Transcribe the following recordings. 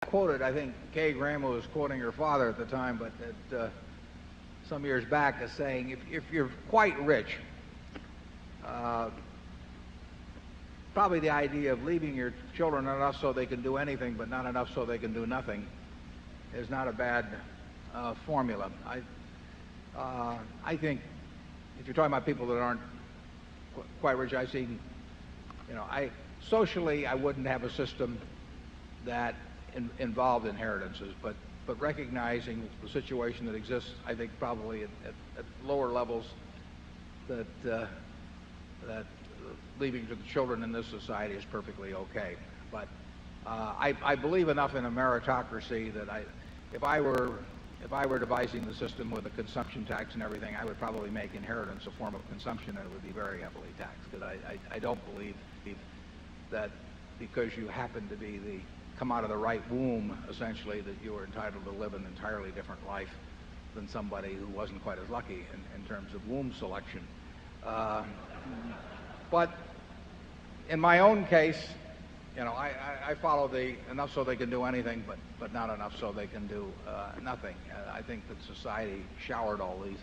quoted, I think Kay Graham was quoting her father at the time, but some years back as saying, if you're quite rich, probably the idea of leaving your children enough so they can do anything but not enough so they can do nothing is not a bad formula. I think if you're talking about people that aren't quite rich, I see, socially I wouldn't have a system that involved inheritances, but recognizing the situation that exists, I think probably at lower levels that leaving to the children in this society is perfectly okay. But I believe enough in a meritocracy that if I were devising the system with a consumption tax and everything, I would probably make inheritance a form of consumption, and it would be very heavily taxed. Because I don't believe that because you happen to come out of the right womb, essentially, that you are entitled to live an entirely different life than somebody who wasn't quite as lucky in terms of womb selection. But in my own case, I follow the enough so they can do anything, but not enough so they can do nothing. I think that society showered all these.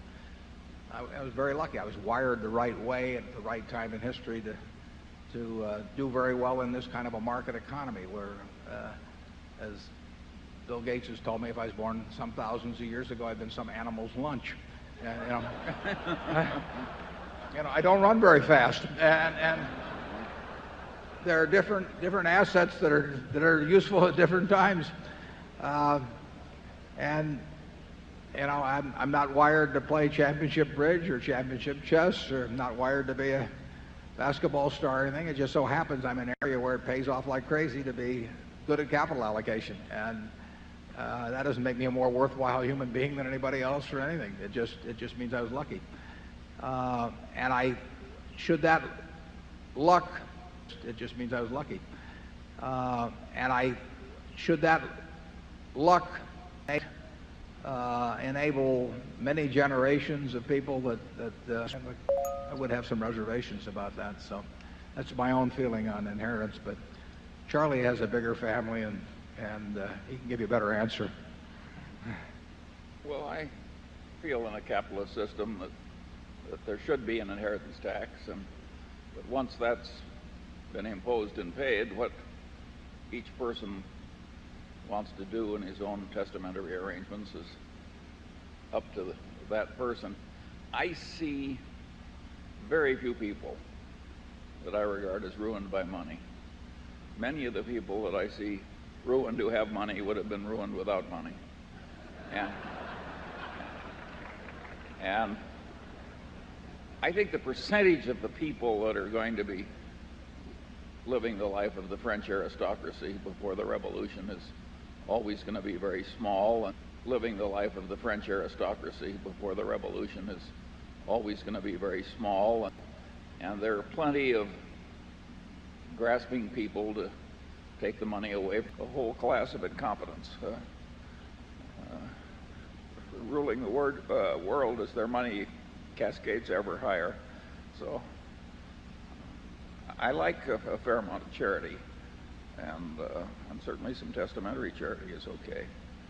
I was very lucky. I was wired the right way at the right time in history to do very well in this kind of a market economy where, as Bill Gates has told me, if I was born some thousands of years ago, I'd been some animal's lunch. I don't run very fast, and there are different assets that are useful at different times, and I'm not wired to play championship bridge or championship chess, or I'm not wired to be a basketball star or anything. It just so happens I'm in an area where it pays off like crazy to be good at capital allocation, and that doesn't make me a more worthwhile human being than anybody else or anything. It just means I was lucky, and should that luck enable many generations of people that I would have some reservations about that. So that's my own feeling on inheritance. But Charlie has a bigger family, and he can give you a better answer. Well, I feel in a capitalist system that there should be an inheritance tax, but once that's been imposed and paid, what each person wants to do in his own testamentary arrangements is up to that person. I see very few people that I regard as ruined by money. Many of the people that I see ruined who have money would have been ruined without money. And I think the percentage of the people that are going to be living the life of the French aristocracy before the revolution is always going to be very small, and living the life of the French aristocracy before the revolution is always going to be very small, and there are plenty of grasping people to take the money away from a whole class of incompetents ruling the world as their money cascades ever higher. So I like a fair amount of charity, and certainly some testamentary charity is okay.